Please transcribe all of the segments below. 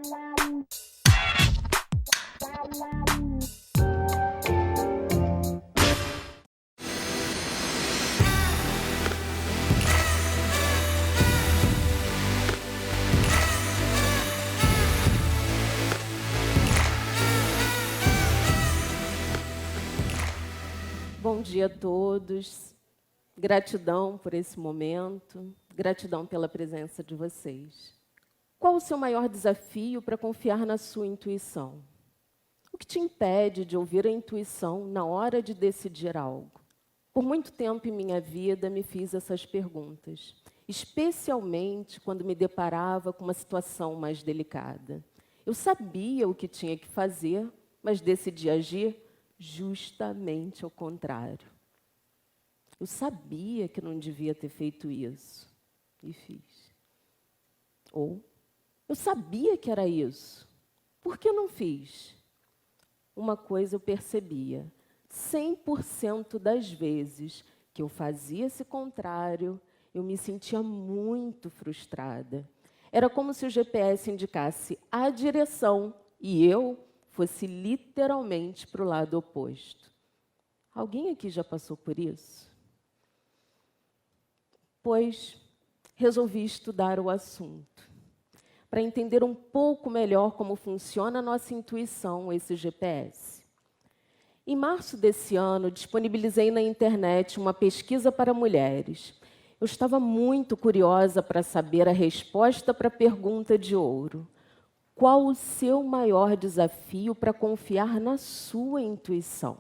Bom dia a todos. Gratidão por esse momento, gratidão pela presença de vocês. Qual o seu maior desafio para confiar na sua intuição? O que te impede de ouvir a intuição na hora de decidir algo? Por muito tempo em minha vida me fiz essas perguntas, especialmente quando me deparava com uma situação mais delicada. Eu sabia o que tinha que fazer, mas decidi agir justamente ao contrário. Eu sabia que não devia ter feito isso e fiz. Ou eu sabia que era isso, por que não fiz? Uma coisa eu percebia, 100% das vezes que eu fazia esse contrário, eu me sentia muito frustrada. Era como se o GPS indicasse a direção e eu fosse literalmente para o lado oposto. Alguém aqui já passou por isso? Pois resolvi estudar o assunto, para entender um pouco melhor como funciona a nossa intuição, esse GPS. Em março desse ano, disponibilizei na internet uma pesquisa para mulheres. Eu estava muito curiosa para saber a resposta para a pergunta de ouro. Qual o seu maior desafio para confiar na sua intuição?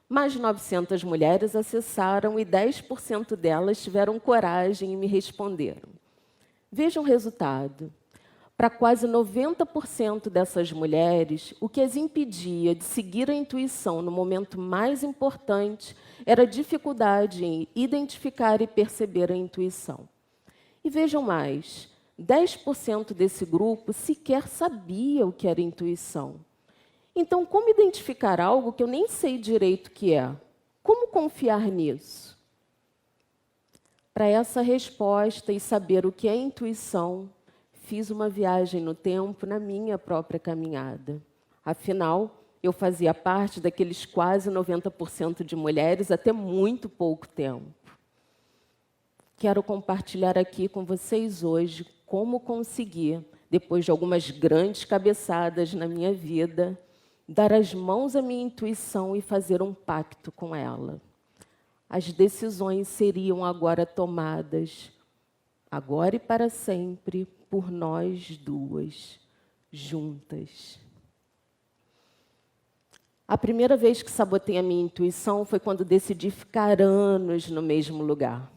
Mais de 900 mulheres acessaram e 10% delas tiveram coragem e me responderam. Vejam o resultado. Para quase 90% dessas mulheres, o que as impedia de seguir a intuição no momento mais importante era a dificuldade em identificar e perceber a intuição. E vejam mais, 10% desse grupo sequer sabia o que era intuição. Então, como identificar algo que eu nem sei direito o que é? Como confiar nisso? Para essa resposta e saber o que é intuição, fiz uma viagem no tempo na minha própria caminhada. Afinal, eu fazia parte daqueles quase 90% de mulheres até muito pouco tempo. Quero compartilhar aqui com vocês hoje como conseguir, depois de algumas grandes cabeçadas na minha vida, dar as mãos à minha intuição e fazer um pacto com ela. As decisões seriam agora tomadas, agora e para sempre, por nós duas, juntas. A primeira vez que sabotei a minha intuição foi quando decidi ficar anos no mesmo lugar.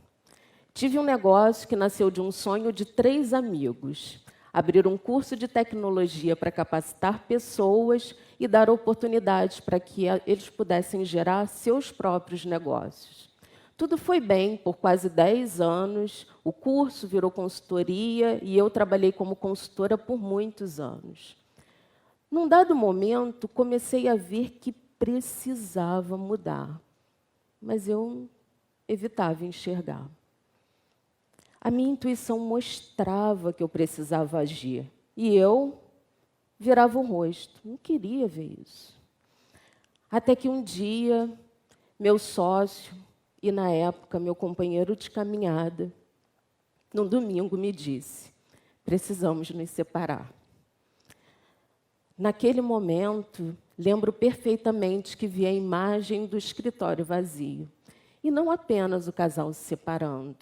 Tive um negócio que nasceu de um sonho de 3 amigos. Abrir um curso de tecnologia para capacitar pessoas e dar oportunidades para que eles pudessem gerar seus próprios negócios. Tudo foi bem por quase 10 anos, o curso virou consultoria e eu trabalhei como consultora por muitos anos. Num dado momento, comecei a ver que precisava mudar, mas eu evitava enxergar. A minha intuição mostrava que eu precisava agir. E eu virava o rosto. Não queria ver isso. Até que um dia, meu sócio, e na época meu companheiro de caminhada, num domingo me disse, precisamos nos separar. Naquele momento, lembro perfeitamente que vi a imagem do escritório vazio. E não apenas o casal se separando.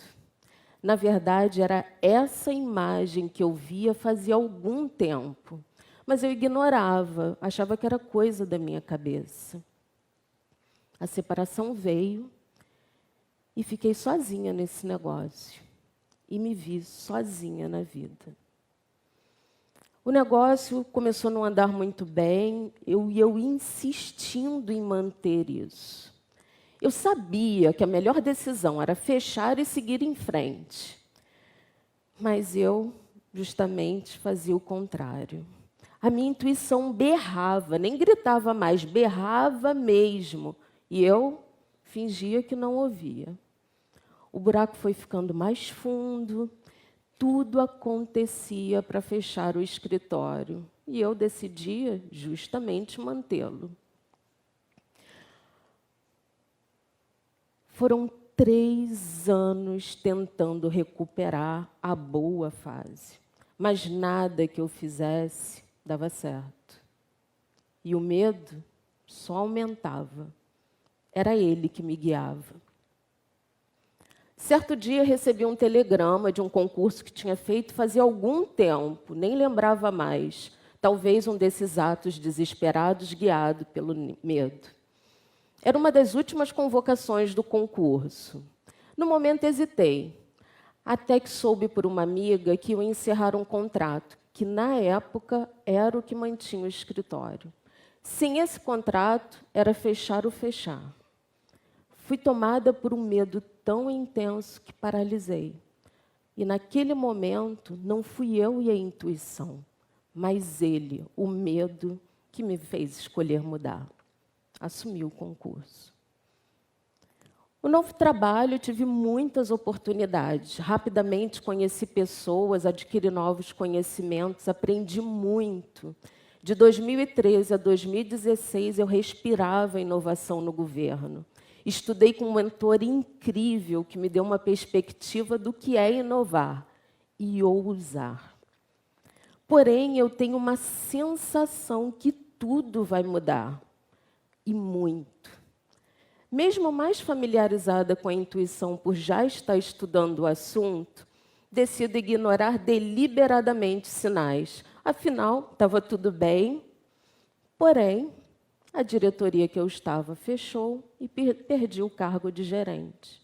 Na verdade, era essa imagem que eu via fazia algum tempo, mas eu ignorava, achava que era coisa da minha cabeça. A separação veio e fiquei sozinha nesse negócio. E me vi sozinha na vida. O negócio começou a não andar muito bem, eu insistindo em manter isso. Eu sabia que a melhor decisão era fechar e seguir em frente. Mas eu, justamente, fazia o contrário. A minha intuição berrava, nem gritava mais, berrava mesmo. E eu fingia que não ouvia. O buraco foi ficando mais fundo, tudo acontecia para fechar o escritório. E eu decidia justamente mantê-lo. Foram 3 anos tentando recuperar a boa fase, mas nada que eu fizesse dava certo. E o medo só aumentava. Era ele que me guiava. Certo dia recebi um telegrama de um concurso que tinha feito fazia algum tempo, nem lembrava mais. Talvez um desses atos desesperados guiado pelo medo. Era uma das últimas convocações do concurso. No momento hesitei, até que soube por uma amiga que iam encerrar um contrato, que na época era o que mantinha o escritório. Sem esse contrato, era fechar o fechar. Fui tomada por um medo tão intenso que paralisei. E naquele momento, não fui eu e a intuição, mas ele, o medo, que me fez escolher mudar. Assumi o concurso. No novo trabalho, tive muitas oportunidades. Rapidamente conheci pessoas, adquiri novos conhecimentos, aprendi muito. De 2013 a 2016, eu respirava inovação no governo. Estudei com um mentor incrível que me deu uma perspectiva do que é inovar e ousar. Porém, eu tenho uma sensação que tudo vai mudar, e muito. Mesmo mais familiarizada com a intuição por já estar estudando o assunto, decido ignorar deliberadamente sinais. Afinal, estava tudo bem, porém, a diretoria que eu estava fechou e perdi o cargo de gerente.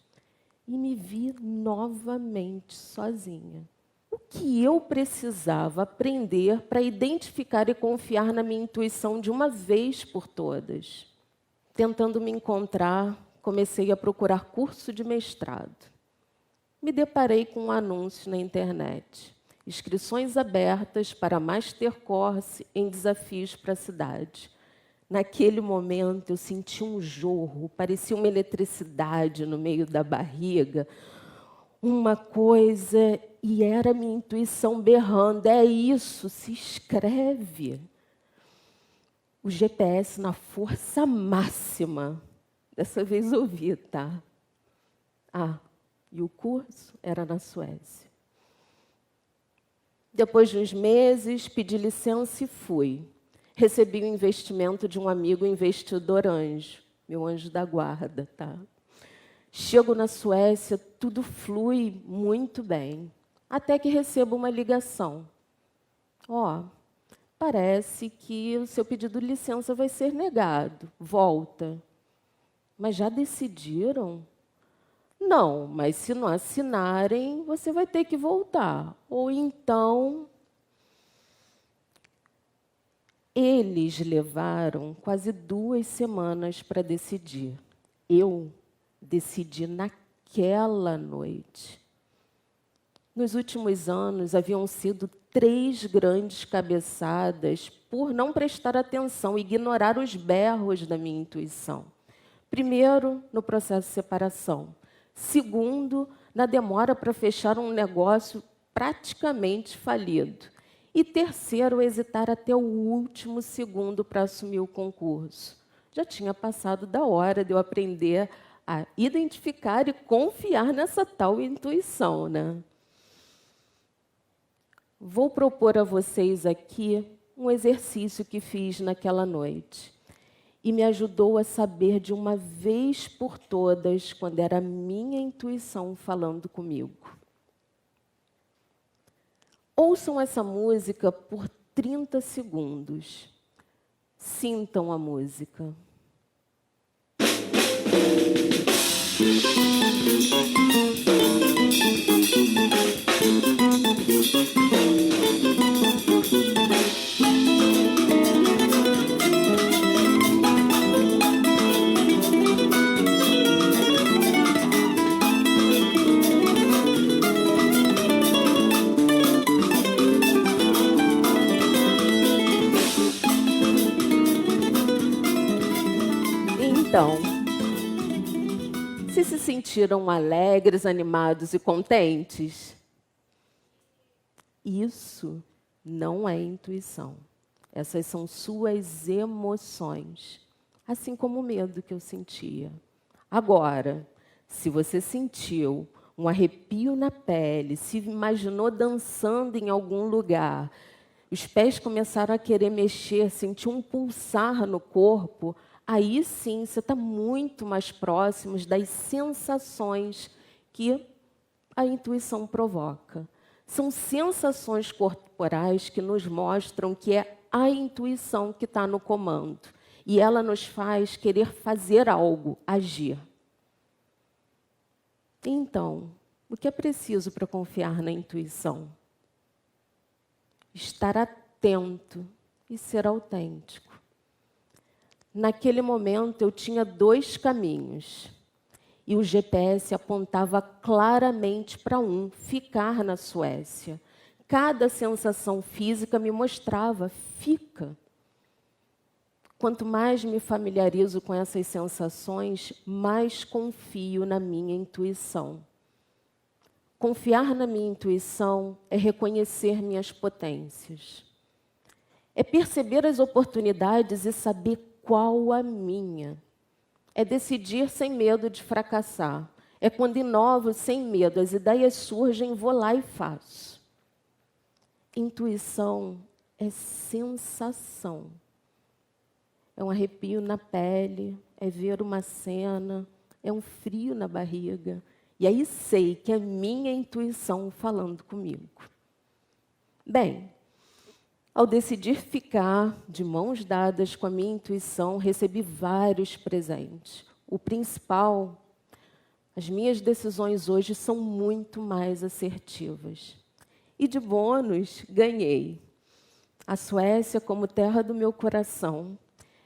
E me vi novamente sozinha. O que eu precisava aprender para identificar e confiar na minha intuição de uma vez por todas? Tentando me encontrar, comecei a procurar curso de mestrado. Me deparei com um anúncio na internet. Inscrições abertas para Master Course em desafios para a cidade. Naquele momento, eu senti um jorro, parecia uma eletricidade no meio da barriga, uma coisa, e era minha intuição berrando, é isso, se inscreve. O GPS na força máxima, dessa vez ouvi, tá? E o curso era na Suécia. Depois de uns meses, pedi licença e fui. Recebi o investimento de um amigo investidor anjo, meu anjo da guarda, tá? Chego na Suécia, tudo flui muito bem, até que recebo uma ligação. Parece que o seu pedido de licença vai ser negado, volta. Mas já decidiram? Não, mas se não assinarem, você vai ter que voltar. Ou então... Eles levaram quase 2 semanas para decidir. Eu decidi naquela noite. Nos últimos anos, haviam sido 3 grandes cabeçadas por não prestar atenção, ignorar os berros da minha intuição. Primeiro, no processo de separação. Segundo, na demora para fechar um negócio praticamente falido. E terceiro, hesitar até o último segundo para assumir o concurso. Já tinha passado da hora de eu aprender a identificar e confiar nessa tal intuição, né? Vou propor a vocês aqui um exercício que fiz naquela noite. E me ajudou a saber de uma vez por todas quando era a minha intuição falando comigo. Ouçam essa música por 30 segundos. Sintam a música. Então, se sentiram alegres, animados e contentes? Isso não é intuição. Essas são suas emoções, assim como o medo que eu sentia. Agora, se você sentiu um arrepio na pele, se imaginou dançando em algum lugar, os pés começaram a querer mexer, sentiu um pulsar no corpo, aí sim você está muito mais próximo das sensações que a intuição provoca. São sensações corporais que nos mostram que é a intuição que está no comando. E ela nos faz querer fazer algo, agir. Então, o que é preciso para confiar na intuição? Estar atento e ser autêntico. Naquele momento, eu tinha 2 caminhos. E o GPS apontava claramente para um, ficar na Suécia. Cada sensação física me mostrava, fica. Quanto mais me familiarizo com essas sensações, mais confio na minha intuição. Confiar na minha intuição é reconhecer minhas potências. É perceber as oportunidades e saber qual a minha. É decidir sem medo de fracassar. É quando inovo sem medo, as ideias surgem, vou lá e faço. Intuição é sensação. É um arrepio na pele, é ver uma cena, é um frio na barriga. E aí sei que é minha intuição falando comigo. Bem, ao decidir ficar de mãos dadas com a minha intuição, recebi vários presentes. O principal, as minhas decisões hoje são muito mais assertivas. E de bônus, ganhei a Suécia como terra do meu coração.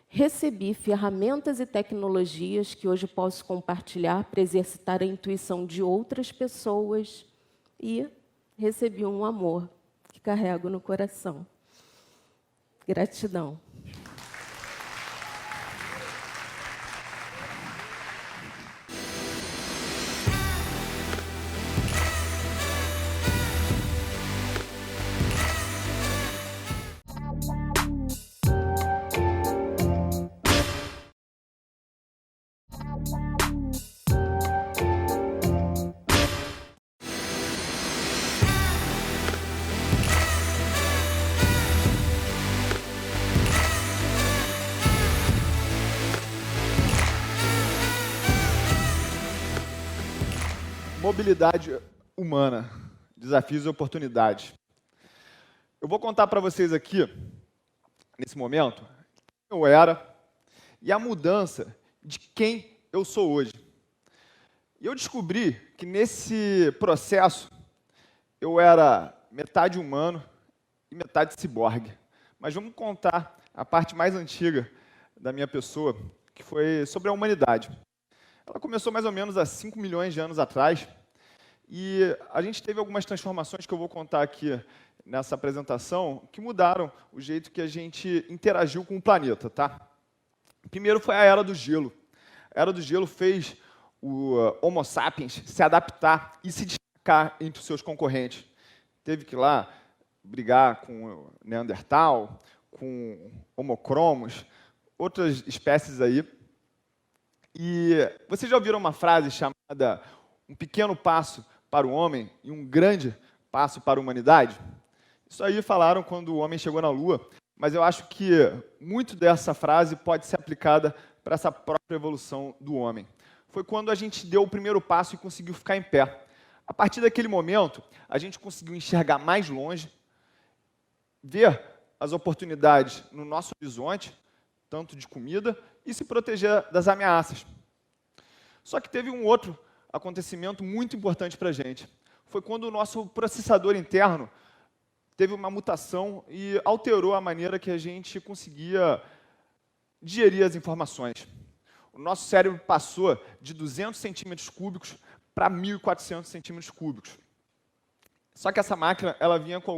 Recebi ferramentas e tecnologias que hoje posso compartilhar para exercitar a intuição de outras pessoas e recebi um amor que carrego no coração. Gratidão. Mobilidade humana, desafios e oportunidades. Eu vou contar para vocês aqui, nesse momento, quem eu era e a mudança de quem eu sou hoje. E eu descobri que nesse processo eu era metade humano e metade ciborgue. Mas vamos contar a parte mais antiga da minha pessoa, que foi sobre a humanidade. Ela começou mais ou menos há 5 milhões de anos atrás, e a gente teve algumas transformações que eu vou contar aqui nessa apresentação, que mudaram o jeito que a gente interagiu com o planeta, tá? Primeiro foi a Era do Gelo. A Era do Gelo fez o Homo sapiens se adaptar e se destacar entre os seus concorrentes. Teve que ir lá brigar com o Neandertal, com Homo cromos, outras espécies aí. E vocês já ouviram uma frase chamada um pequeno passo para o homem e um grande passo para a humanidade? Isso aí falaram quando o homem chegou na Lua, mas eu acho que muito dessa frase pode ser aplicada para essa própria evolução do homem. Foi quando a gente deu o primeiro passo e conseguiu ficar em pé. A partir daquele momento, a gente conseguiu enxergar mais longe, ver as oportunidades no nosso horizonte, tanto de comida, e se proteger das ameaças. Só que teve um outro acontecimento muito importante para a gente. Foi quando o nosso processador interno teve uma mutação e alterou a maneira que a gente conseguia digerir as informações. O nosso cérebro passou de 200 centímetros cúbicos para 1.400 centímetros cúbicos. Só que essa máquina ela vinha com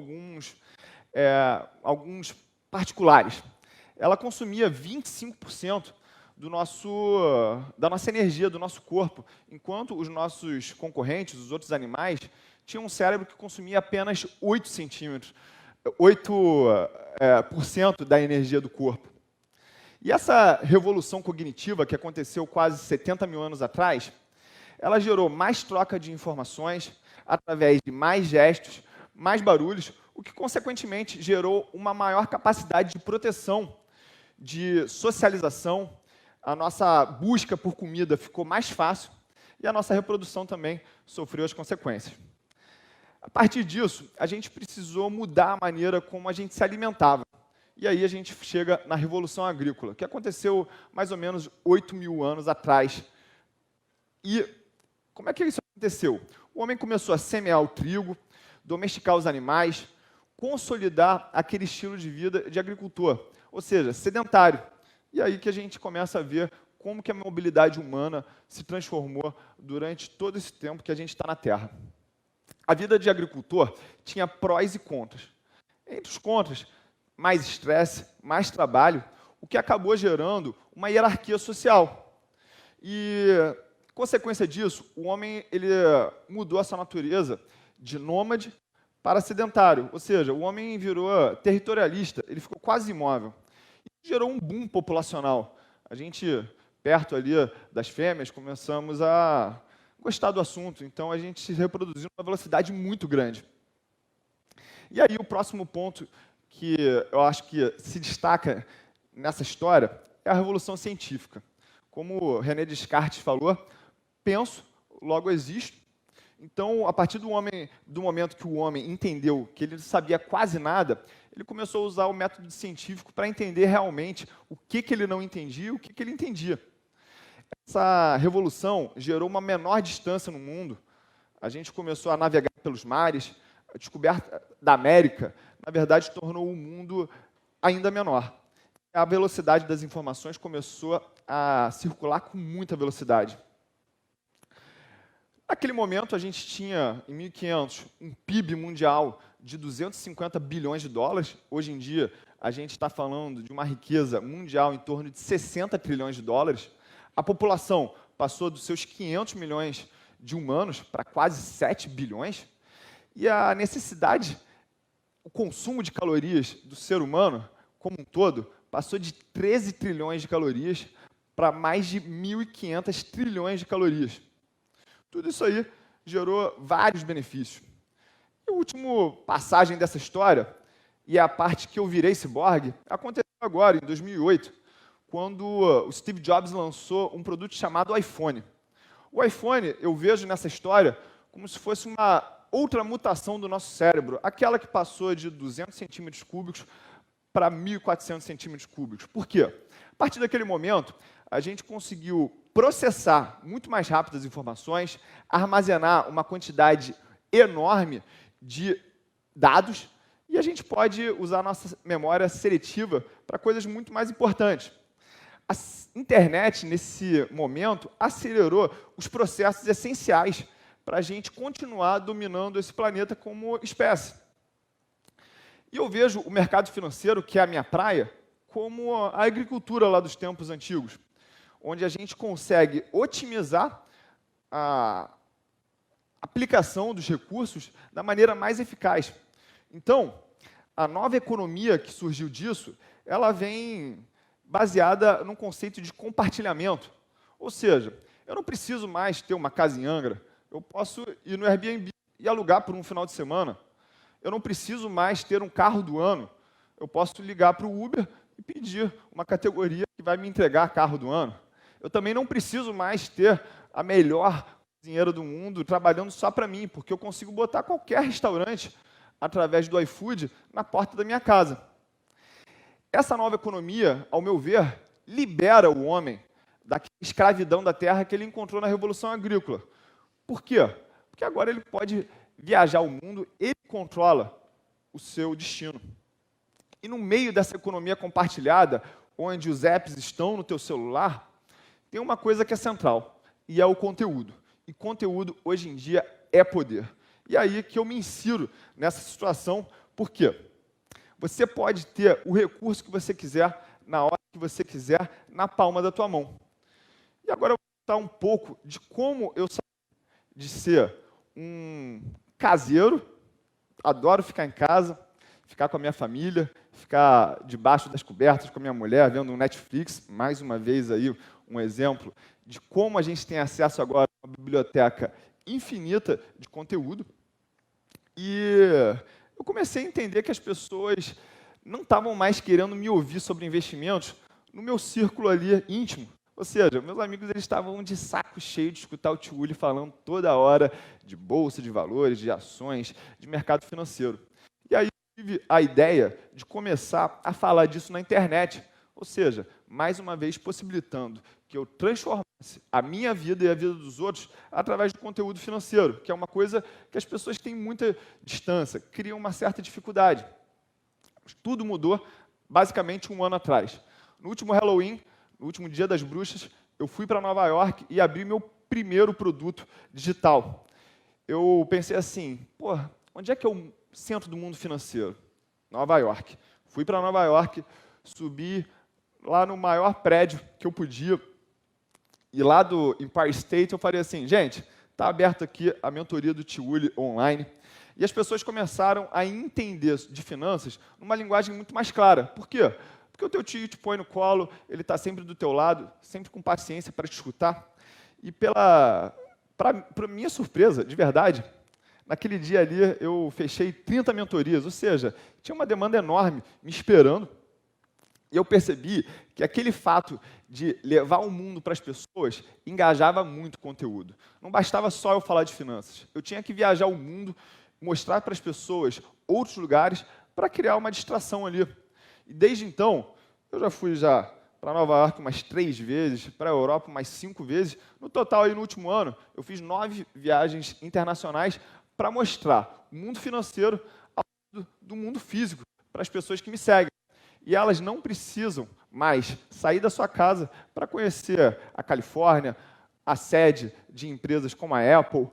alguns particulares. Ela consumia 25% da nossa energia, do nosso corpo, enquanto os nossos concorrentes, os outros animais, tinham um cérebro que consumia apenas 8 centímetros, 8% da energia do corpo. E essa revolução cognitiva que aconteceu quase 70 mil anos atrás, ela gerou mais troca de informações através de mais gestos, mais barulhos, o que, consequentemente, gerou uma maior capacidade de proteção, de socialização. A nossa busca por comida ficou mais fácil e a nossa reprodução também sofreu as consequências. A partir disso, a gente precisou mudar a maneira como a gente se alimentava. E aí a gente chega na Revolução Agrícola, que aconteceu mais ou menos 8 mil anos atrás. E como é que isso aconteceu? O homem começou a semear o trigo, domesticar os animais, consolidar aquele estilo de vida de agricultor, ou seja, sedentário. E aí que a gente começa a ver como que a mobilidade humana se transformou durante todo esse tempo que a gente está na Terra. A vida de agricultor tinha prós e contras. Entre os contras, mais estresse, mais trabalho, o que acabou gerando uma hierarquia social. E, consequência disso, o homem ele mudou essa natureza de nômade para sedentário, ou seja, o homem virou territorialista, ele ficou quase imóvel. Isso gerou um boom populacional. A gente, perto ali das fêmeas, começamos a gostar do assunto, então a gente se reproduziu numa velocidade muito grande. E aí o próximo ponto que eu acho que se destaca nessa história é a Revolução Científica. Como René Descartes falou, penso, logo existo. Então, a partir do momento que o homem entendeu que ele não sabia quase nada, ele começou a usar o método científico para entender realmente o que ele não entendia e o que ele entendia. Essa revolução gerou uma menor distância no mundo. A gente começou a navegar pelos mares. A descoberta da América, na verdade, tornou o mundo ainda menor. A velocidade das informações começou a circular com muita velocidade. Naquele momento, a gente tinha, em 1500, um PIB mundial de 250 bilhões de dólares. Hoje em dia, a gente está falando de uma riqueza mundial em torno de 60 trilhões de dólares. A população passou dos seus 500 milhões de humanos para quase 7 bilhões. E a necessidade, o consumo de calorias do ser humano, como um todo, passou de 13 trilhões de calorias para mais de 1.500 trilhões de calorias. Tudo isso aí gerou vários benefícios. E a última passagem dessa história, e é a parte que eu virei ciborgue, aconteceu agora, em 2008, quando o Steve Jobs lançou um produto chamado iPhone. O iPhone, eu vejo nessa história como se fosse uma outra mutação do nosso cérebro, aquela que passou de 200 centímetros cúbicos para 1.400 centímetros cúbicos. Por quê? A partir daquele momento, a gente conseguiu processar muito mais rápido as informações, armazenar uma quantidade enorme de dados, e a gente pode usar a nossa memória seletiva para coisas muito mais importantes. A internet, nesse momento, acelerou os processos essenciais para a gente continuar dominando esse planeta como espécie. E eu vejo o mercado financeiro, que é a minha praia, como a agricultura lá dos tempos antigos, onde a gente consegue otimizar a aplicação dos recursos da maneira mais eficaz. Então, a nova economia que surgiu disso, ela vem baseada num conceito de compartilhamento. Ou seja, eu não preciso mais ter uma casa em Angra, eu posso ir no Airbnb e alugar por um final de semana. Eu não preciso mais ter um carro do ano, eu posso ligar para o Uber e pedir uma categoria que vai me entregar carro do ano. Eu também não preciso mais ter a melhor cozinheira do mundo trabalhando só para mim, porque eu consigo botar qualquer restaurante através do iFood na porta da minha casa. Essa nova economia, ao meu ver, libera o homem da escravidão da terra que ele encontrou na Revolução Agrícola. Por quê? Porque agora ele pode viajar o mundo, ele controla o seu destino. E no meio dessa economia compartilhada, onde os apps estão no teu celular, tem uma coisa que é central, e é o conteúdo. E conteúdo, hoje em dia, é poder. E aí que eu me insiro nessa situação, por quê? Você pode ter o recurso que você quiser, na hora que você quiser, na palma da tua mão. E agora eu vou contar um pouco de como eu saí de ser um caseiro, adoro ficar em casa, ficar com a minha família, ficar debaixo das cobertas com a minha mulher, vendo um Netflix. Mais uma vez aí um exemplo de como a gente tem acesso agora a uma biblioteca infinita de conteúdo. E eu comecei a entender que as pessoas não estavam mais querendo me ouvir sobre investimentos no meu círculo ali íntimo. Ou seja, meus amigos eles estavam de saco cheio de escutar o tio Uli falando toda hora de bolsa de valores, de ações, de mercado financeiro. E aí eu tive a ideia de começar a falar disso na internet. Ou seja, mais uma vez possibilitando que eu transformasse a minha vida e a vida dos outros através do conteúdo financeiro, que é uma coisa que as pessoas têm muita distância, criam uma certa dificuldade. Tudo mudou basicamente um ano atrás. No último Halloween, no último Dia das Bruxas, eu fui para Nova York e abri meu primeiro produto digital. Eu pensei assim, pô, onde é que é o centro do mundo financeiro? Nova York. Fui para Nova York, subi lá no maior prédio que eu podia, e lá do Empire State eu falei assim, gente, está aberto aqui a mentoria do Tio Uli online, e as pessoas começaram a entender de finanças numa linguagem muito mais clara. Por quê? Porque o teu tio te põe no colo, ele está sempre do teu lado, sempre com paciência para te escutar. E para minha surpresa, de verdade, naquele dia ali eu fechei 30 mentorias, ou seja, tinha uma demanda enorme me esperando. E eu percebi que aquele fato de levar o mundo para as pessoas engajava muito o conteúdo. Não bastava só eu falar de finanças. Eu tinha que viajar o mundo, mostrar para as pessoas outros lugares para criar uma distração ali. E desde então, eu já fui para Nova York umas 3 vezes, para a Europa umas 5 vezes. No total, aí, no último ano, eu fiz 9 viagens internacionais para mostrar o mundo financeiro do mundo físico para as pessoas que me seguem. E elas não precisam mais sair da sua casa para conhecer a Califórnia, a sede de empresas como a Apple,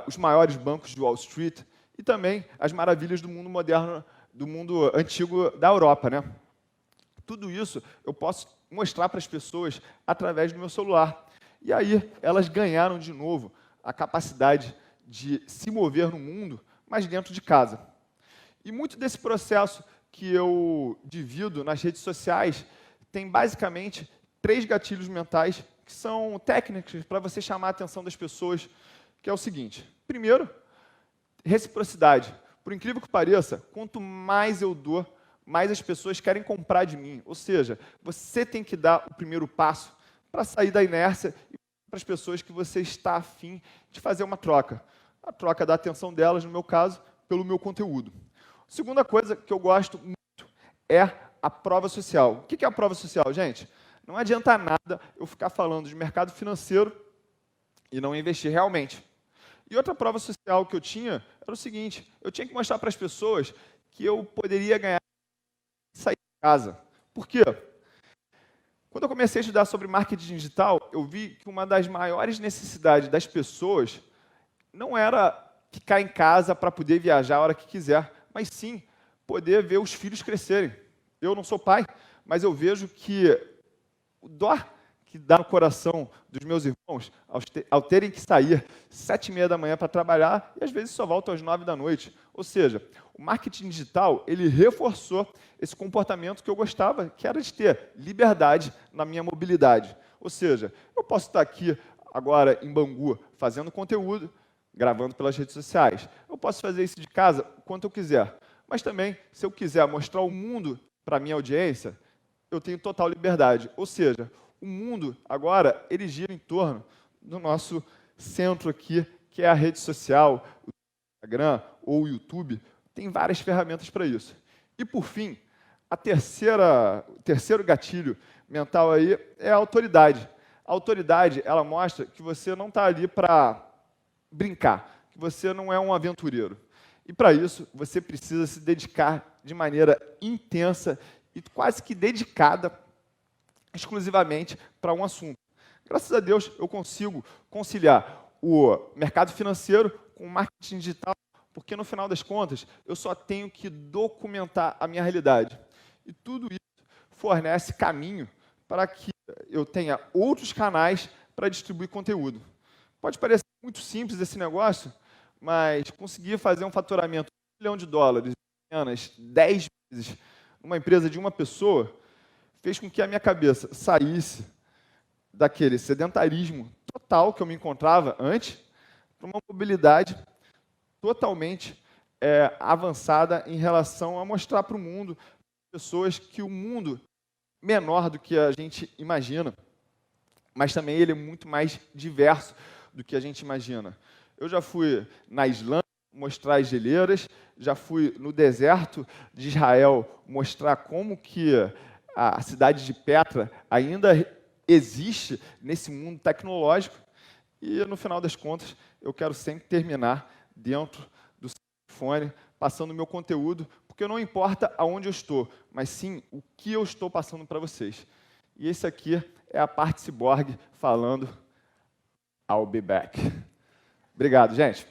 os maiores bancos de Wall Street e também as maravilhas do mundo moderno, do mundo antigo da Europa, né? Tudo isso eu posso mostrar para as pessoas através do meu celular. E aí elas ganharam de novo a capacidade de se mover no mundo, mas dentro de casa. E muito desse processo que eu divido nas redes sociais tem basicamente 3 gatilhos mentais que são técnicas para você chamar a atenção das pessoas, que é o seguinte. Primeiro, reciprocidade. Por incrível que pareça, quanto mais eu dou, mais as pessoas querem comprar de mim. Ou seja, você tem que dar o primeiro passo para sair da inércia e para as pessoas que você está afim de fazer uma troca. A troca da atenção delas, no meu caso, pelo meu conteúdo. Segunda coisa que eu gosto muito é a prova social. O que é a prova social, gente? Não adianta nada eu ficar falando de mercado financeiro e não investir realmente. E outra prova social que eu tinha era o seguinte, eu tinha que mostrar para as pessoas que eu poderia ganhar e sair de casa. Por quê? Quando eu comecei a estudar sobre marketing digital, eu vi que uma das maiores necessidades das pessoas não era ficar em casa para poder viajar a hora que quiser, mas sim poder ver os filhos crescerem. Eu não sou pai, mas eu vejo que o dó que dá no coração dos meus irmãos ao terem que sair 7h30 da manhã para trabalhar e às vezes só voltam às 9 da noite. Ou seja, o marketing digital ele reforçou esse comportamento que eu gostava, que era de ter liberdade na minha mobilidade. Ou seja, eu posso estar aqui agora em Bangu fazendo conteúdo, gravando pelas redes sociais. Eu posso fazer isso de casa o quanto eu quiser. Mas também, se eu quiser mostrar o mundo para a minha audiência, eu tenho total liberdade. Ou seja, o mundo agora ele gira em torno do nosso centro aqui, que é a rede social, o Instagram ou o YouTube. Tem várias ferramentas para isso. E, por fim, o terceiro gatilho mental aí é a autoridade. A autoridade, ela mostra que você não está ali para brincar, que você não é um aventureiro. E para isso, você precisa se dedicar de maneira intensa e quase que dedicada exclusivamente para um assunto. Graças a Deus, eu consigo conciliar o mercado financeiro com o marketing digital, porque no final das contas, eu só tenho que documentar a minha realidade. E tudo isso fornece caminho para que eu tenha outros canais para distribuir conteúdo. Pode parecer muito simples esse negócio, mas conseguir fazer um faturamento de $1 milhão em apenas 10 meses numa empresa de uma pessoa fez com que a minha cabeça saísse daquele sedentarismo total que eu me encontrava antes para uma mobilidade totalmente avançada em relação a mostrar para o mundo, pessoas, que o mundo é menor do que a gente imagina, mas também ele é muito mais diverso do que a gente imagina. Eu já fui na Islândia mostrar as geleiras, já fui no deserto de Israel mostrar como que a cidade de Petra ainda existe nesse mundo tecnológico, e no final das contas eu quero sempre terminar dentro do smartphone, passando o meu conteúdo, porque não importa aonde eu estou, mas sim o que eu estou passando para vocês. E esse aqui é a parte ciborgue falando I'll be back. Obrigado, gente.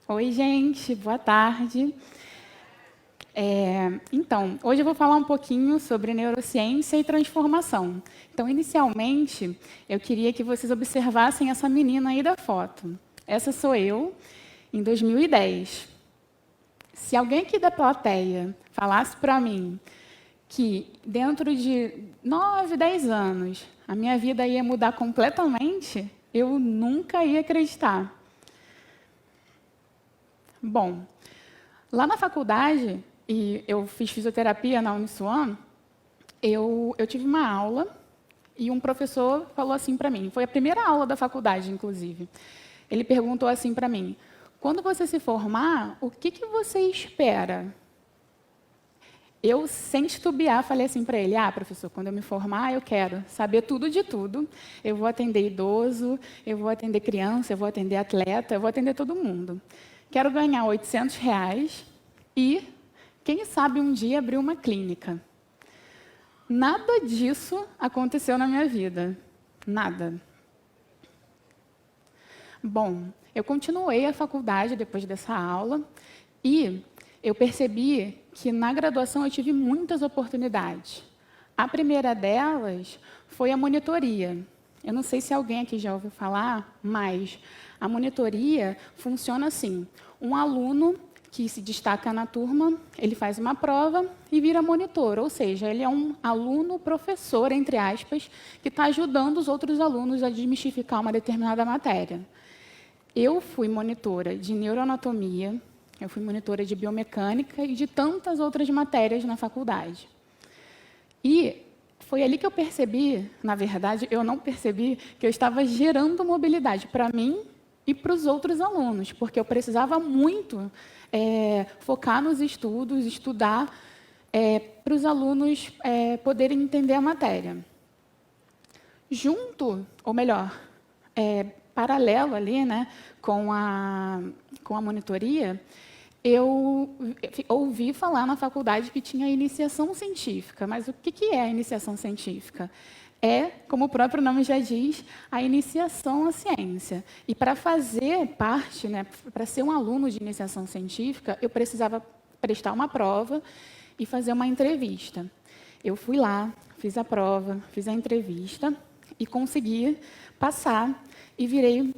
Oi, gente, boa tarde. Então, hoje eu vou falar um pouquinho sobre neurociência e transformação. Então, inicialmente, eu queria que vocês observassem essa menina aí da foto. Essa sou eu, em 2010. Se alguém aqui da plateia falasse para mim que dentro de 9, 10 anos a minha vida ia mudar completamente, eu nunca ia acreditar. Bom, lá na faculdade, e eu fiz fisioterapia na Uniswan, eu tive uma aula e um professor falou assim para mim, foi a primeira aula da faculdade, inclusive. Ele perguntou assim para mim, quando você se formar, o que você espera? Eu, sem titubear, falei assim para ele, professor, quando eu me formar, eu quero saber tudo de tudo. Eu vou atender idoso, eu vou atender criança, eu vou atender atleta, eu vou atender todo mundo. Quero ganhar R$800 e, quem sabe, um dia abrir uma clínica. Nada disso aconteceu na minha vida. Nada. Bom, eu continuei a faculdade depois dessa aula e eu percebi que na graduação eu tive muitas oportunidades. A primeira delas foi a monitoria. Eu não sei se alguém aqui já ouviu falar, mas a monitoria funciona assim. Um aluno que se destaca na turma, ele faz uma prova e vira monitor, ou seja, ele é um aluno-professor, entre aspas, que está ajudando os outros alunos a desmistificar uma determinada matéria. Eu fui monitora de neuroanatomia, eu fui monitora de biomecânica e de tantas outras matérias na faculdade. E foi ali que eu percebi, na verdade, eu não percebi que eu estava gerando mobilidade para mim e para os outros alunos, porque eu precisava muito focar nos estudos, estudar, para os alunos poderem entender a matéria. Junto, ou melhor, paralelo ali, né, com a monitoria, eu ouvi falar na faculdade que tinha iniciação científica. Mas o que é a iniciação científica? É, como o próprio nome já diz, a iniciação à ciência. E para fazer parte, né, para ser um aluno de iniciação científica, eu precisava prestar uma prova e fazer uma entrevista. Eu fui lá, fiz a prova, fiz a entrevista e consegui passar e virei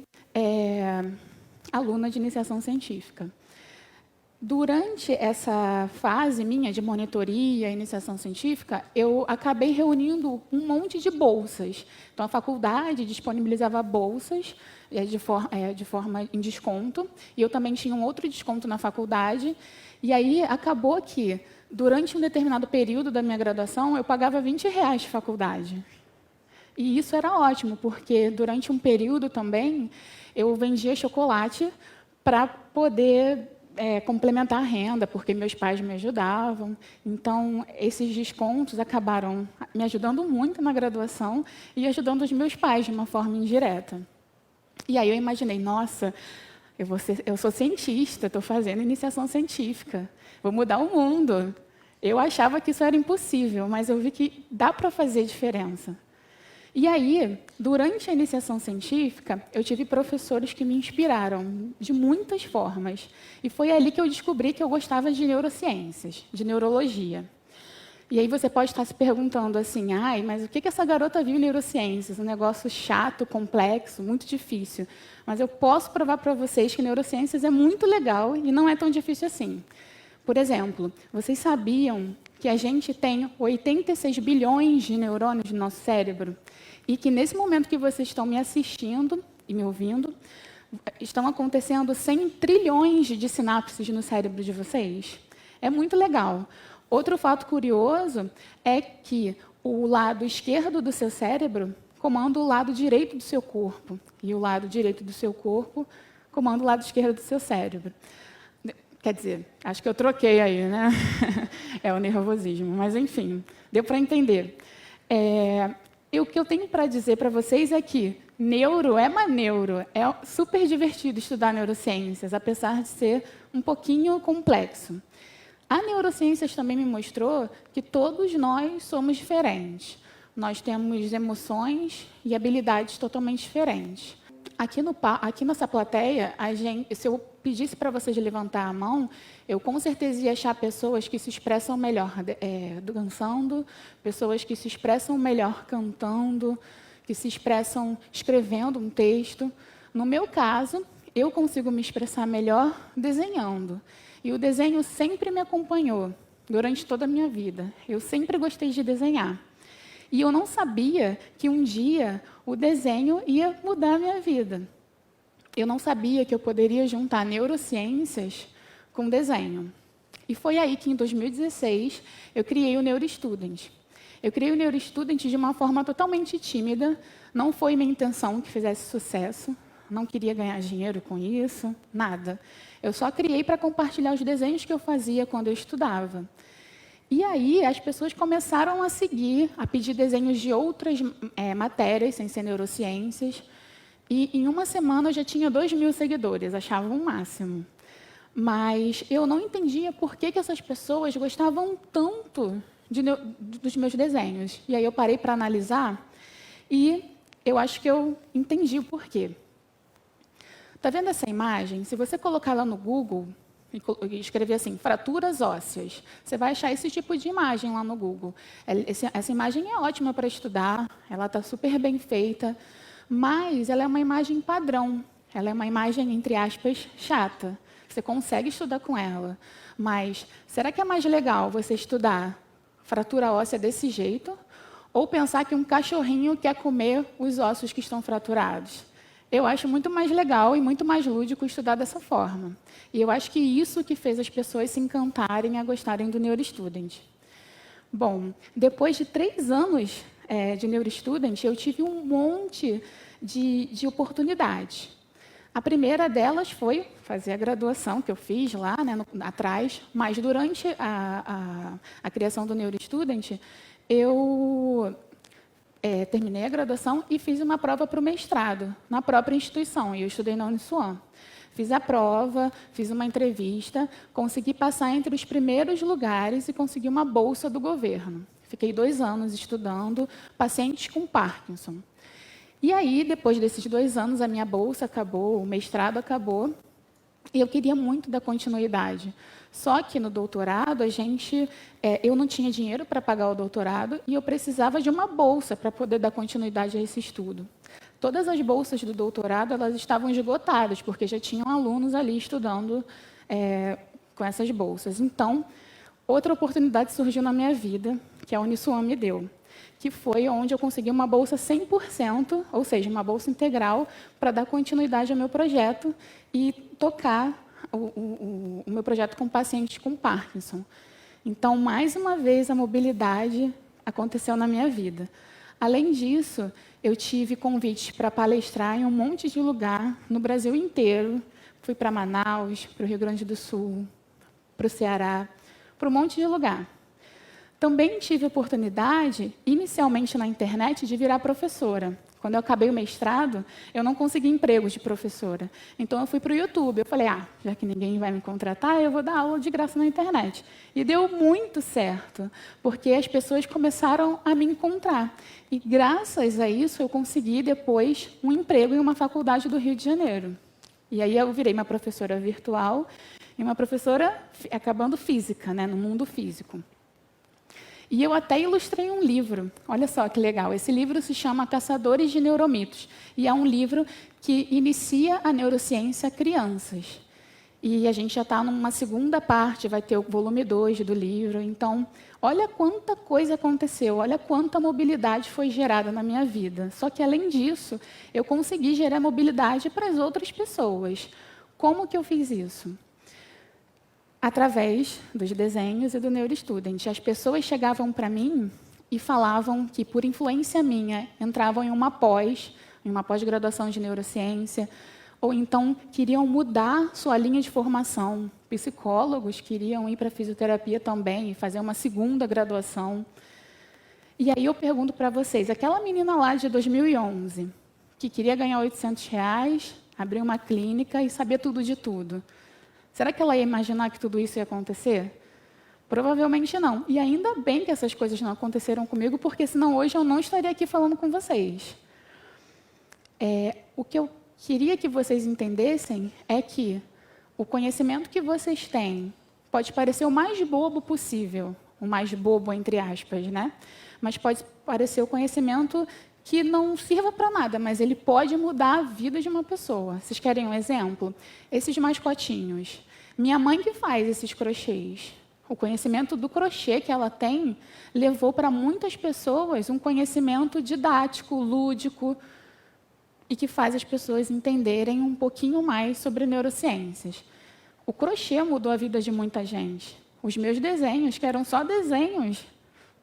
aluna de iniciação científica. Durante essa fase minha de monitoria e iniciação científica, eu acabei reunindo um monte de bolsas. Então, a faculdade disponibilizava bolsas de forma em desconto, e eu também tinha um outro desconto na faculdade. E aí, acabou que, durante um determinado período da minha graduação, eu pagava R$20 de faculdade. E isso era ótimo, porque, durante um período também, eu vendia chocolate para poder complementar a renda, porque meus pais me ajudavam. Então, esses descontos acabaram me ajudando muito na graduação e ajudando os meus pais de uma forma indireta. E aí eu imaginei, nossa, eu sou cientista, estou fazendo iniciação científica, vou mudar o mundo. Eu achava que isso era impossível, mas eu vi que dá para fazer diferença. E aí, durante a iniciação científica, eu tive professores que me inspiraram de muitas formas. E foi ali que eu descobri que eu gostava de neurociências, de neurologia. E aí você pode estar se perguntando assim, ai, mas o que essa garota viu em neurociências? Um negócio chato, complexo, muito difícil. Mas eu posso provar para vocês que neurociências é muito legal e não é tão difícil assim. Por exemplo, vocês sabiam que a gente tem 86 bilhões de neurônios no nosso cérebro? E que, nesse momento que vocês estão me assistindo e me ouvindo, estão acontecendo 100 trilhões de sinapses no cérebro de vocês. É muito legal. Outro fato curioso é que o lado esquerdo do seu cérebro comanda o lado direito do seu corpo. E o lado direito do seu corpo comanda o lado esquerdo do seu cérebro. Quer dizer, acho que eu troquei aí, né? É o nervosismo. Mas, enfim, deu para entender. E o que eu tenho para dizer para vocês é que neuro é maneiro, é super divertido estudar neurociências, apesar de ser um pouquinho complexo. A neurociências também me mostrou que todos nós somos diferentes. Nós temos emoções e habilidades totalmente diferentes. Aqui nessa plateia, se eu pedisse para vocês levantar a mão, eu com certeza ia achar pessoas que se expressam melhor dançando, pessoas que se expressam melhor cantando, que se expressam escrevendo um texto. No meu caso, eu consigo me expressar melhor desenhando. E o desenho sempre me acompanhou durante toda a minha vida. Eu sempre gostei de desenhar. E eu não sabia que um dia o desenho ia mudar a minha vida. Eu não sabia que eu poderia juntar neurociências com desenho. E foi aí que, em 2016, eu criei o NeuroStudent. Eu criei o NeuroStudent de uma forma totalmente tímida. Não foi minha intenção que fizesse sucesso. Não queria ganhar dinheiro com isso, nada. Eu só criei para compartilhar os desenhos que eu fazia quando eu estudava. E aí, as pessoas começaram a seguir, a pedir desenhos de outras matérias, sem ser neurociências. E, em uma semana, eu já tinha 2.000 seguidores, achava o máximo. Mas eu não entendia por que essas pessoas gostavam tanto dos meus desenhos. E aí, eu parei para analisar e eu acho que eu entendi o porquê. Está vendo essa imagem? Se você colocar lá no Google e escrever assim, fraturas ósseas, você vai achar esse tipo de imagem lá no Google. Essa imagem é ótima para estudar, ela está super bem feita, mas ela é uma imagem padrão. Ela é uma imagem, entre aspas, chata. Você consegue estudar com ela, mas será que é mais legal você estudar fratura óssea desse jeito ou pensar que um cachorrinho quer comer os ossos que estão fraturados? Eu acho muito mais legal e muito mais lúdico estudar dessa forma. E eu acho que isso que fez as pessoas se encantarem a gostarem do NeuroStudent. Bom, depois de 3 anos de NeuroStudent, eu tive um monte de oportunidades. A primeira delas foi fazer a graduação que eu fiz lá atrás, mas durante a criação do NeuroStudent, eu terminei a graduação e fiz uma prova para o mestrado, na própria instituição, e eu estudei na Uniswan. Fiz a prova, fiz uma entrevista, consegui passar entre os primeiros lugares e consegui uma bolsa do governo. Fiquei 2 anos estudando pacientes com Parkinson. E aí, depois desses 2 anos, a minha bolsa acabou, o mestrado acabou, e eu queria muito dar continuidade. Só que no doutorado, eu não tinha dinheiro para pagar o doutorado e eu precisava de uma bolsa para poder dar continuidade a esse estudo. Todas as bolsas do doutorado elas estavam esgotadas, porque já tinham alunos ali estudando com essas bolsas. Então, outra oportunidade surgiu na minha vida, que a Uniswan me deu, que foi onde eu consegui uma bolsa 100%, ou seja, uma bolsa integral, para dar continuidade ao meu projeto e tocar o meu projeto com pacientes com Parkinson. Então, mais uma vez, a mobilidade aconteceu na minha vida. Além disso, eu tive convites para palestrar em um monte de lugar no Brasil inteiro, fui para Manaus, para o Rio Grande do Sul, para o Ceará, para um monte de lugar. Também tive a oportunidade, inicialmente na internet, de virar professora. Quando eu acabei o mestrado, eu não consegui emprego de professora. Então, eu fui para o YouTube. Eu falei, já que ninguém vai me contratar, eu vou dar aula de graça na internet. E deu muito certo, porque as pessoas começaram a me encontrar. E, graças a isso, eu consegui, depois, um emprego em uma faculdade do Rio de Janeiro. E aí, eu virei uma professora virtual e uma professora acabando física, no mundo físico. E eu até ilustrei um livro. Olha só que legal. Esse livro se chama Caçadores de Neuromitos. E é um livro que inicia a neurociência a crianças. E a gente já está numa segunda parte, vai ter o volume 2 do livro. Então, olha quanta coisa aconteceu, olha quanta mobilidade foi gerada na minha vida. Só que, além disso, eu consegui gerar mobilidade para as outras pessoas. Como que eu fiz isso? Através dos desenhos e do NeuroStudent. As pessoas chegavam para mim e falavam que, por influência minha, entravam em uma pós-graduação de neurociência, ou então queriam mudar sua linha de formação. Psicólogos queriam ir para a fisioterapia também e fazer uma segunda graduação. E aí eu pergunto para vocês, aquela menina lá de 2011, que queria ganhar R$800, abrir uma clínica e saber tudo de tudo, será que ela ia imaginar que tudo isso ia acontecer? Provavelmente não. E ainda bem que essas coisas não aconteceram comigo, porque senão hoje eu não estaria aqui falando com vocês. O que eu queria que vocês entendessem é que o conhecimento que vocês têm pode parecer o mais bobo possível, o mais bobo, entre aspas, mas pode parecer o conhecimento que não sirva para nada, mas ele pode mudar a vida de uma pessoa. Vocês querem um exemplo? Esses mascotinhos. Minha mãe que faz esses crochês. O conhecimento do crochê que ela tem levou para muitas pessoas um conhecimento didático, lúdico, e que faz as pessoas entenderem um pouquinho mais sobre neurociências. O crochê mudou a vida de muita gente. Os meus desenhos, que eram só desenhos,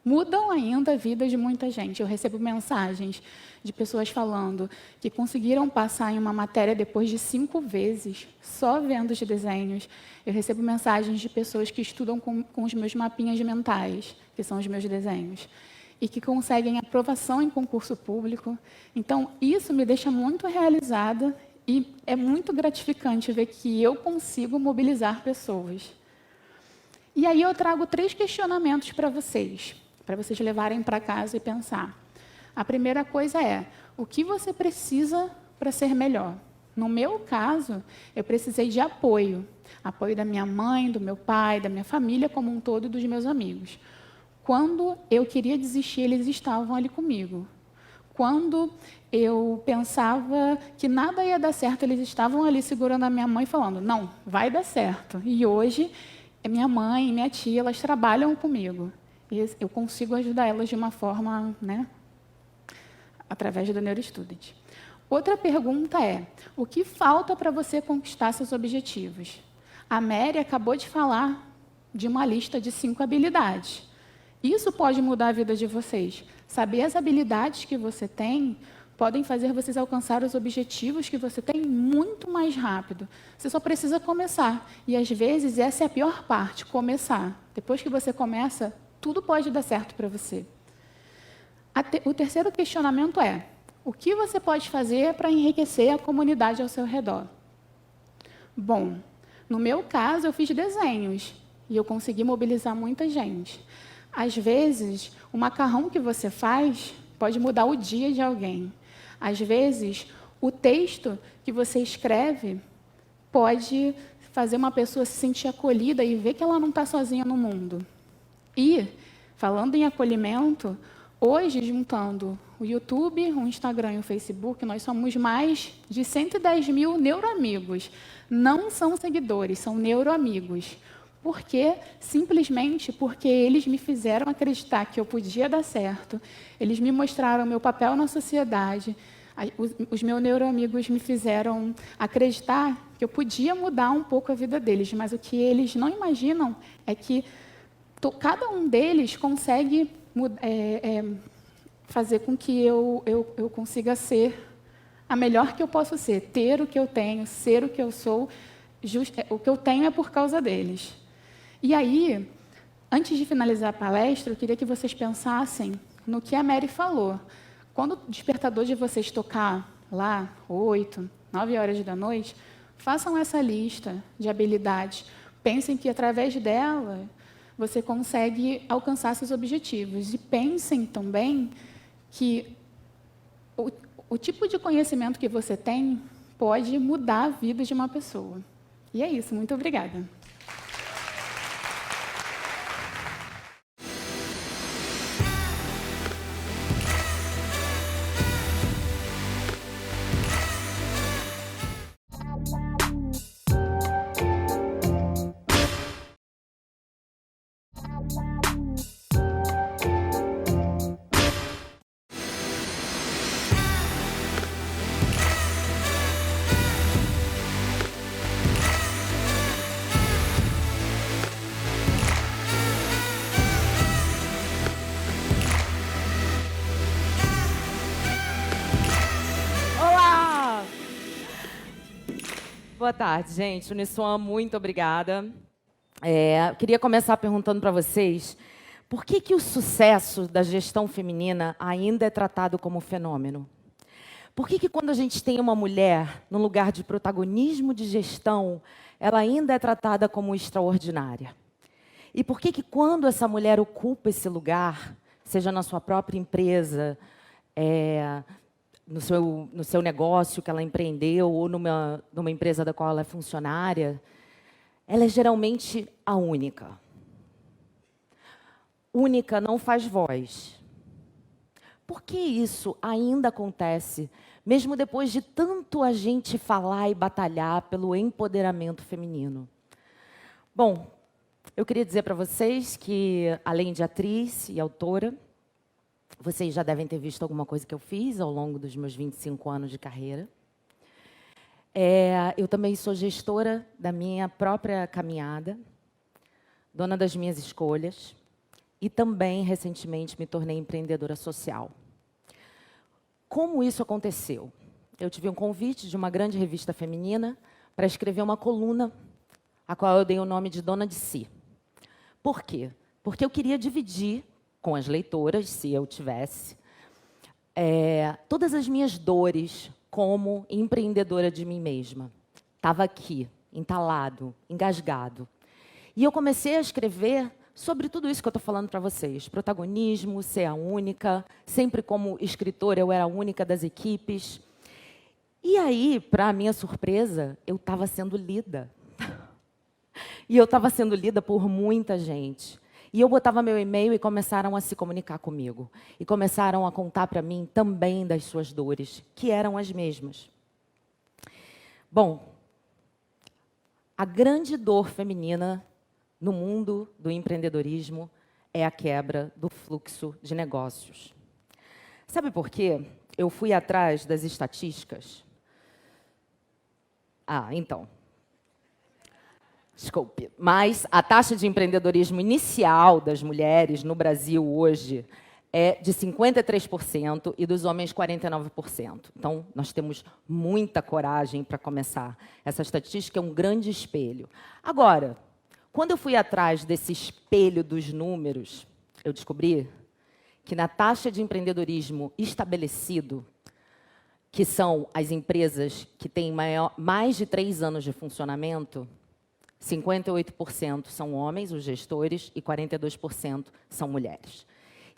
mudam ainda a vida de muita gente. Eu recebo mensagens de pessoas falando que conseguiram passar em uma matéria depois de 5 vezes, só vendo os desenhos. Eu recebo mensagens de pessoas que estudam com os meus mapinhas mentais, que são os meus desenhos, e que conseguem aprovação em concurso público. Então, isso me deixa muito realizada e é muito gratificante ver que eu consigo mobilizar pessoas. E aí eu trago 3 questionamentos para vocês levarem para casa e pensar. A primeira coisa é, o que você precisa para ser melhor? No meu caso, eu precisei de apoio. Apoio da minha mãe, do meu pai, da minha família como um todo e dos meus amigos. Quando eu queria desistir, eles estavam ali comigo. Quando eu pensava que nada ia dar certo, eles estavam ali segurando a minha mãe e falando, não, vai dar certo. E hoje, minha mãe e minha tia, elas trabalham comigo. E eu consigo ajudar elas de uma forma, através do NeuroStudent. Outra pergunta é, o que falta para você conquistar seus objetivos? A Mary acabou de falar de uma lista de 5 habilidades. Isso pode mudar a vida de vocês. Saber as habilidades que você tem podem fazer vocês alcançar os objetivos que você tem muito mais rápido. Você só precisa começar. E, às vezes, essa é a pior parte, começar. Depois que você começa, tudo pode dar certo para você. O terceiro questionamento é, o que você pode fazer para enriquecer a comunidade ao seu redor? Bom, no meu caso, eu fiz desenhos e eu consegui mobilizar muita gente. Às vezes, o macarrão que você faz pode mudar o dia de alguém. Às vezes, o texto que você escreve pode fazer uma pessoa se sentir acolhida e ver que ela não está sozinha no mundo. E, falando em acolhimento, hoje, juntando o YouTube, o Instagram e o Facebook, nós somos mais de 110 mil neuroamigos. Não são seguidores, são neuroamigos. Por quê? Simplesmente porque eles me fizeram acreditar que eu podia dar certo, eles me mostraram o meu papel na sociedade, os meus neuroamigos me fizeram acreditar que eu podia mudar um pouco a vida deles, mas o que eles não imaginam é que cada um deles consegue fazer com que eu consiga ser a melhor que eu posso ser, ter o que eu tenho, ser o que eu sou, o que eu tenho é por causa deles. E aí, antes de finalizar a palestra, eu queria que vocês pensassem no que a Mary falou. Quando o despertador de vocês tocar lá, 8, 9 horas da noite, façam essa lista de habilidades. Pensem que, através dela, você consegue alcançar seus objetivos. E pensem também que o tipo de conhecimento que você tem pode mudar a vida de uma pessoa. E é isso. Muito obrigada. Olá! Boa tarde, gente. Uniswan, muito obrigada. Queria começar perguntando para vocês por que o sucesso da gestão feminina ainda é tratado como fenômeno? Por que quando a gente tem uma mulher no lugar de protagonismo de gestão, ela ainda é tratada como extraordinária? E por que quando essa mulher ocupa esse lugar, seja na sua própria empresa, no seu negócio que ela empreendeu ou numa empresa da qual ela é funcionária, ela é geralmente a única. Única não faz voz. Por que isso ainda acontece, mesmo depois de tanto a gente falar e batalhar pelo empoderamento feminino? Bom, eu queria dizer para vocês que, além de atriz e autora, vocês já devem ter visto alguma coisa que eu fiz ao longo dos meus 25 anos de carreira. Eu também sou gestora da minha própria caminhada, dona das minhas escolhas, e também, recentemente, me tornei empreendedora social. Como isso aconteceu? Eu tive um convite de uma grande revista feminina para escrever uma coluna, a qual eu dei o nome de Dona de Si. Por quê? Porque eu queria dividir com as leitoras, se eu tivesse, todas as minhas dores como empreendedora de mim mesma. Estava aqui, entalado, engasgado. E eu comecei a escrever sobre tudo isso que eu estou falando para vocês. Protagonismo, ser a única. Sempre como escritora, eu era a única das equipes. E aí, para minha surpresa, eu estava sendo lida. E eu estava sendo lida por muita gente. E eu botava meu e-mail e começaram a se comunicar comigo. E começaram a contar para mim também das suas dores, que eram as mesmas. Bom, a grande dor feminina no mundo do empreendedorismo é a quebra do fluxo de negócios. Sabe por quê? Eu fui atrás das estatísticas. Então. Desculpe. Mas a taxa de empreendedorismo inicial das mulheres no Brasil hoje é de 53% e dos homens 49%. Então, nós temos muita coragem para começar. Essa estatística é um grande espelho. Agora, quando eu fui atrás desse espelho dos números, eu descobri que na taxa de empreendedorismo estabelecido, que são as empresas que têm mais de 3 anos de funcionamento, 58% são homens, os gestores, e 42% são mulheres.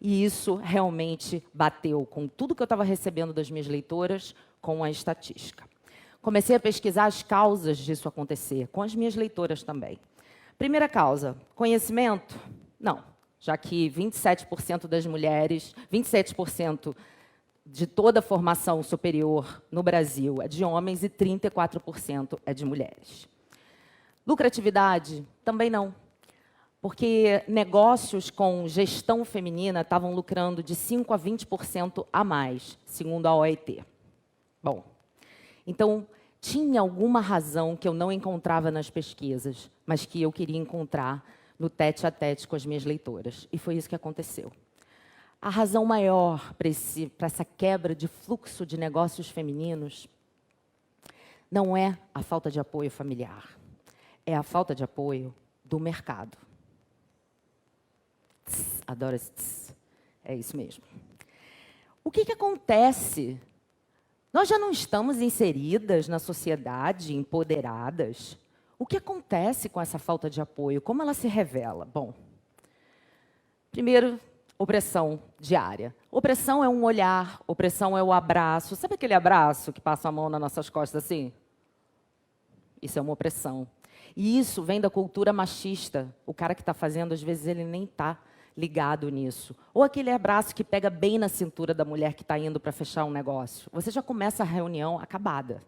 E isso realmente bateu com tudo que eu estava recebendo das minhas leitoras, com a estatística. Comecei a pesquisar as causas disso acontecer, com as minhas leitoras também. Primeira causa, conhecimento? Não, já que 27% das mulheres, 27% de toda a formação superior no Brasil é de homens e 34% é de mulheres. Lucratividade? Também não. Porque negócios com gestão feminina estavam lucrando de 5% a 20% a mais, segundo a OIT. Bom, então, tinha alguma razão que eu não encontrava nas pesquisas, mas que eu queria encontrar no tete-a-tete com as minhas leitoras. E foi isso que aconteceu. a razão maior para essa quebra de fluxo de negócios femininos não é a falta de apoio familiar, é a falta de apoio do mercado. Tss, adoro esse tss. É isso mesmo. O que acontece? Nós já não estamos inseridas na sociedade, empoderadas. O que acontece com essa falta de apoio? Como ela se revela? Bom, primeiro, opressão diária. Opressão é um olhar, opressão é o abraço. Sabe aquele abraço que passa a mão nas nossas costas assim? Isso é uma opressão. E isso vem da cultura machista. O cara que está fazendo, às vezes, ele nem está ligado nisso. Ou aquele abraço que pega bem na cintura da mulher que está indo para fechar um negócio. Você já começa a reunião acabada.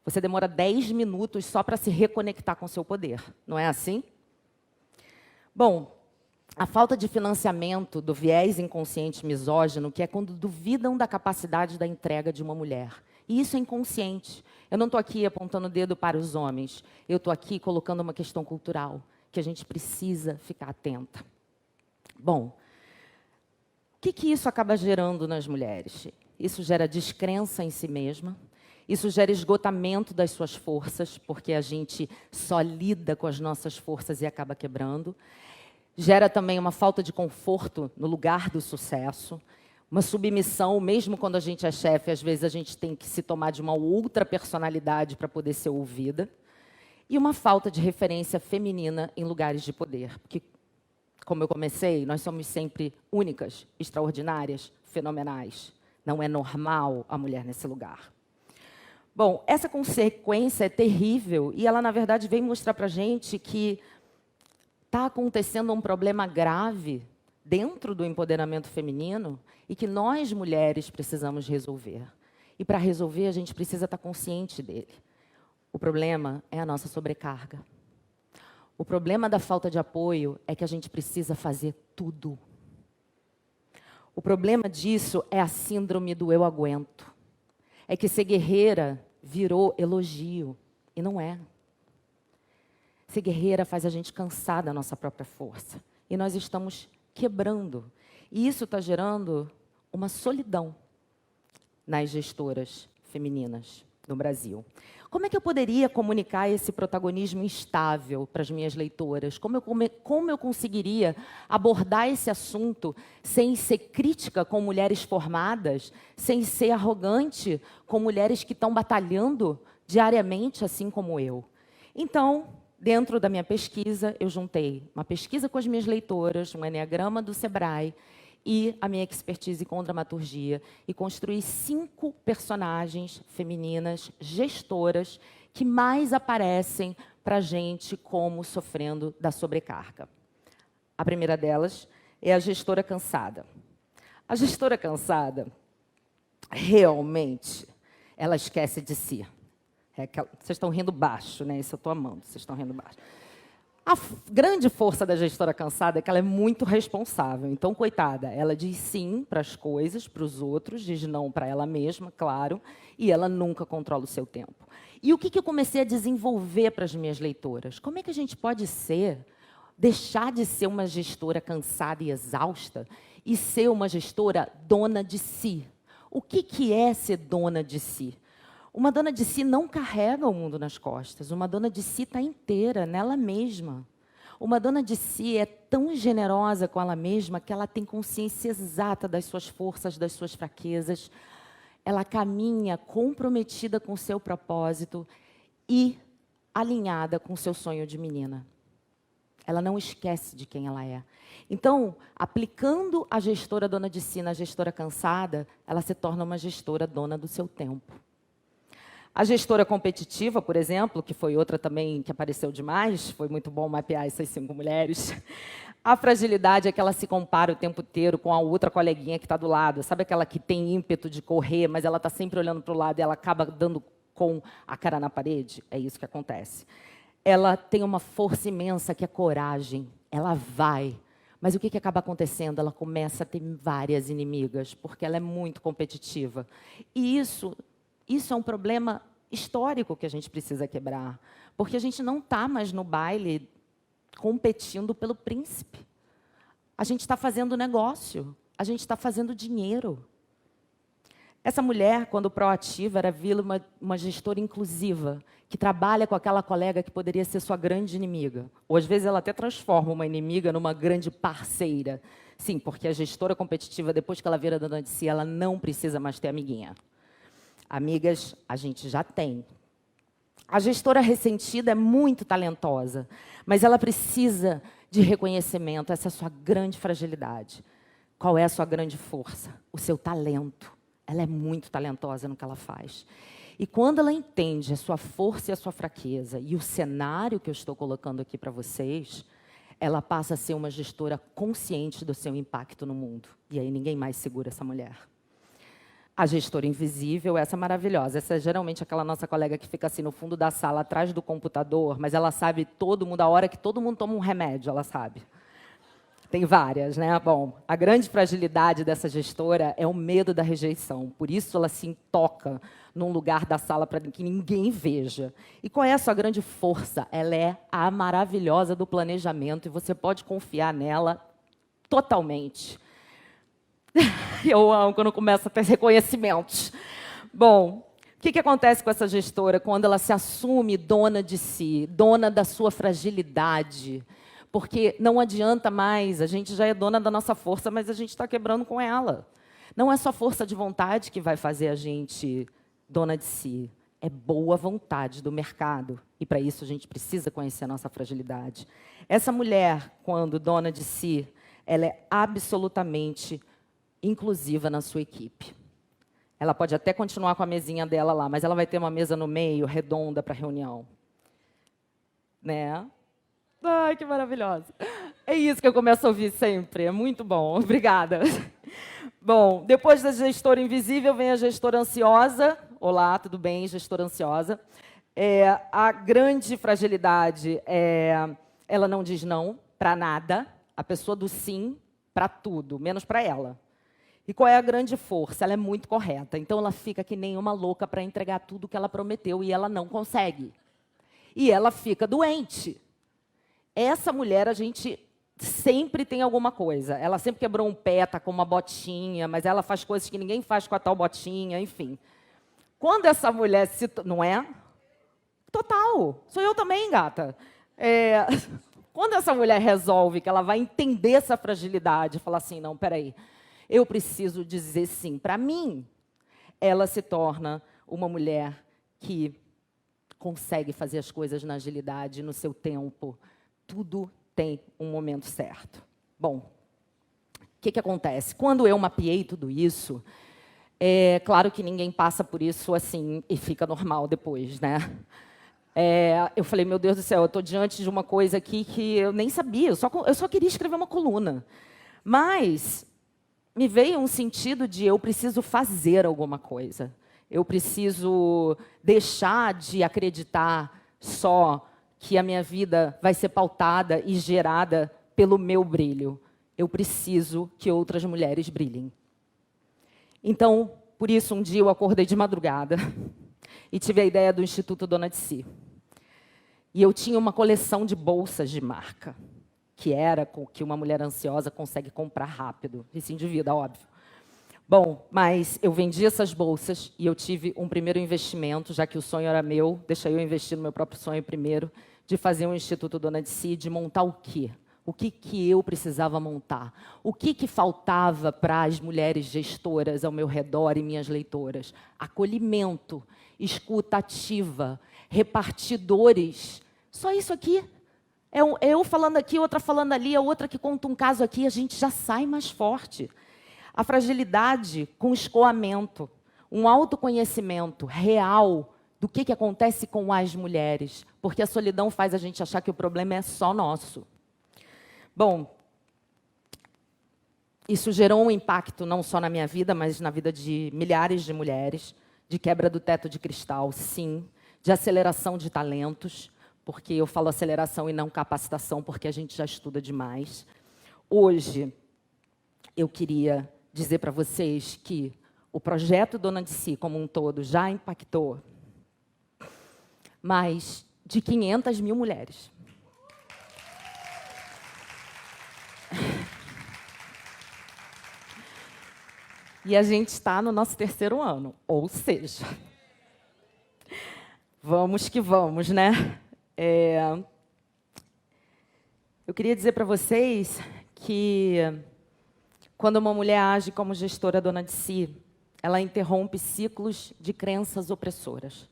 Você demora 10 minutos só para se reconectar com o seu poder. Não é assim? Bom, a falta de financiamento do viés inconsciente misógino, que é quando duvidam da capacidade da entrega de uma mulher. E isso é inconsciente. Eu não estou aqui apontando o dedo para os homens. Eu estou aqui colocando uma questão cultural, que a gente precisa ficar atenta. Bom, o que isso acaba gerando nas mulheres? Isso gera descrença em si mesma, isso gera esgotamento das suas forças, porque a gente só lida com as nossas forças e acaba quebrando. Gera também uma falta de conforto no lugar do sucesso, uma submissão, mesmo quando a gente é chefe, às vezes a gente tem que se tomar de uma outra personalidade para poder ser ouvida. E uma falta de referência feminina em lugares de poder, porque, como eu comecei, nós somos sempre únicas, extraordinárias, fenomenais. Não é normal a mulher nesse lugar. Bom, essa consequência é terrível e ela, na verdade, vem mostrar para a gente que está acontecendo um problema grave dentro do empoderamento feminino e que nós, mulheres, precisamos resolver. E, para resolver, a gente precisa estar consciente dele. O problema é a nossa sobrecarga. O problema da falta de apoio é que a gente precisa fazer tudo. O problema disso é a síndrome do eu aguento. É que ser guerreira virou elogio, e não é. Ser guerreira faz a gente cansar da nossa própria força. E nós estamos quebrando. E isso está gerando uma solidão nas gestoras femininas no Brasil. Como é que eu poderia comunicar esse protagonismo instável para as minhas leitoras? Como eu conseguiria abordar esse assunto sem ser crítica com mulheres formadas, sem ser arrogante com mulheres que estão batalhando diariamente, assim como eu? Então, dentro da minha pesquisa, eu juntei uma pesquisa com as minhas leitoras, um enneagrama do Sebrae, e a minha expertise com dramaturgia, e construí 5 personagens femininas, gestoras, que mais aparecem para a gente como sofrendo da sobrecarga. A primeira delas é a gestora cansada. A gestora cansada, realmente, ela esquece de si. Vocês estão rindo baixo, né? Isso eu estou amando, vocês estão rindo baixo. A grande força da gestora cansada é que ela é muito responsável. Então, coitada, ela diz sim para as coisas, para os outros, diz não para ela mesma, claro, e ela nunca controla o seu tempo. E o que eu comecei a desenvolver para as minhas leitoras? Como é que a gente pode deixar de ser uma gestora cansada e exausta e ser uma gestora dona de si? O que é ser dona de si? Uma dona de si não carrega o mundo nas costas. Uma dona de si está inteira nela mesma. Uma dona de si é tão generosa com ela mesma que ela tem consciência exata das suas forças, das suas fraquezas. Ela caminha comprometida com o seu propósito e alinhada com o seu sonho de menina. Ela não esquece de quem ela é. Então, aplicando a gestora dona de si na gestora cansada, ela se torna uma gestora dona do seu tempo. A gestora competitiva, por exemplo, que foi outra também que apareceu demais, foi muito bom mapear essas 5 mulheres. A fragilidade é que ela se compara o tempo inteiro com a outra coleguinha que está do lado. Sabe aquela que tem ímpeto de correr, mas ela está sempre olhando para o lado e ela acaba dando com a cara na parede? É isso que acontece. Ela tem uma força imensa que é coragem. Ela vai. Mas o que acaba acontecendo? Ela começa a ter várias inimigas, porque ela é muito competitiva. E isso é um problema histórico que a gente precisa quebrar, porque a gente não está mais no baile competindo pelo príncipe. A gente está fazendo negócio. a gente está fazendo dinheiro. Essa mulher, quando proativa, era vila uma gestora inclusiva, que trabalha com aquela colega que poderia ser sua grande inimiga. Ou, às vezes, ela até transforma uma inimiga numa grande parceira. Sim, porque a gestora competitiva, depois que ela vira dona de si, ela não precisa mais ter amiguinha. Amigas, a gente já tem. A gestora ressentida é muito talentosa, mas ela precisa de reconhecimento. Essa é a sua grande fragilidade. Qual é a sua grande força? O seu talento. Ela é muito talentosa no que ela faz. E quando ela entende a sua força e a sua fraqueza, e o cenário que eu estou colocando aqui para vocês, ela passa a ser uma gestora consciente do seu impacto no mundo. E aí ninguém mais segura essa mulher. A gestora invisível, essa maravilhosa. Essa é geralmente aquela nossa colega que fica assim no fundo da sala, atrás do computador, mas ela sabe todo mundo, a hora que todo mundo toma um remédio, ela sabe. Tem várias, né? Bom, a grande fragilidade dessa gestora é o medo da rejeição. Por isso ela se toca num lugar da sala para que ninguém veja. E qual é a sua grande força? Ela é a maravilhosa do planejamento e você pode confiar nela totalmente. Eu amo quando começa a ter reconhecimentos. Bom, o que acontece com essa gestora quando ela se assume dona de si, dona da sua fragilidade? Porque não adianta mais, a gente já é dona da nossa força, mas a gente está quebrando com ela. Não é só força de vontade que vai fazer a gente dona de si. É boa vontade do mercado. E, para isso, a gente precisa conhecer a nossa fragilidade. Essa mulher, quando dona de si, ela é absolutamente inclusiva na sua equipe. Ela pode até continuar com a mesinha dela lá, mas ela vai ter uma mesa no meio, redonda, para reunião. Né? Ai, que maravilhosa. É isso que eu começo a ouvir sempre. É muito bom. Obrigada. Bom, depois da gestora invisível, vem a gestora ansiosa. Olá, tudo bem, gestora ansiosa. A grande fragilidade é ela não diz não para nada. A pessoa do sim para tudo, menos para ela. E qual é a grande força? Ela é muito correta. Então, ela fica que nem uma louca para entregar tudo que ela prometeu e ela não consegue. E ela fica doente. Essa mulher, a gente sempre tem alguma coisa. Ela sempre quebrou um pé, tá com uma botinha, mas ela faz coisas que ninguém faz com a tal botinha, enfim. Quando essa mulher se... Não é? Total. Sou eu também, gata. Quando essa mulher resolve que ela vai entender essa fragilidade, falar assim, não, peraí, eu preciso dizer sim para mim, ela se torna uma mulher que consegue fazer as coisas na agilidade, no seu tempo. Tudo tem um momento certo. Bom, o que acontece? Quando eu mapeei tudo isso, é claro que ninguém passa por isso assim e fica normal depois, né? Eu falei, meu Deus do céu, eu estou diante de uma coisa aqui que eu nem sabia, eu só queria escrever uma coluna. Mas me veio um sentido de eu preciso fazer alguma coisa. Eu preciso deixar de acreditar só que a minha vida vai ser pautada e gerada pelo meu brilho. Eu preciso que outras mulheres brilhem. Então, por isso, um dia eu acordei de madrugada e tive a ideia do Instituto Dona de Si. E eu tinha uma coleção de bolsas de marca, que era com que uma mulher ansiosa consegue comprar rápido. Isso endivida, óbvio. Bom, mas eu vendi essas bolsas e eu tive um primeiro investimento, já que o sonho era meu, deixa eu investir no meu próprio sonho primeiro, de fazer um Instituto Dona de Si, de montar o quê? O que eu precisava montar? O que faltava para as mulheres gestoras ao meu redor e minhas leitoras? Acolhimento, escuta ativa, repartidores. Só isso aqui. É eu falando aqui, outra falando ali, a outra que conta um caso aqui, a gente já sai mais forte. A fragilidade com escoamento, um autoconhecimento real do que acontece com as mulheres, porque a solidão faz a gente achar que o problema é só nosso. Bom, isso gerou um impacto não só na minha vida, mas na vida de milhares de mulheres, de quebra do teto de cristal, sim, de aceleração de talentos, porque eu falo aceleração e não capacitação, porque a gente já estuda demais. Hoje, eu queria dizer para vocês que o projeto Dona de Si, como um todo, já impactou mais de 500 mil mulheres. E a gente está no nosso 3º ano, ou seja, vamos que vamos, né? Eu queria dizer para vocês que quando uma mulher age como gestora dona de si, ela interrompe ciclos de crenças opressoras.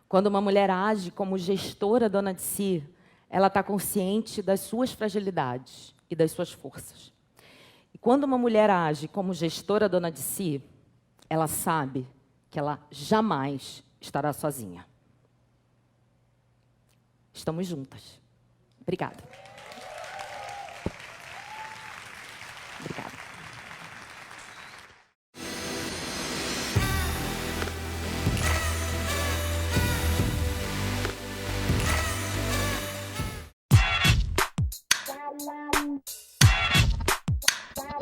Quando uma mulher age como gestora dona de si, ela está consciente das suas fragilidades e das suas forças. E quando uma mulher age como gestora dona de si, ela sabe que ela jamais estará sozinha. Estamos juntas. Obrigada. Obrigada.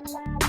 Wow.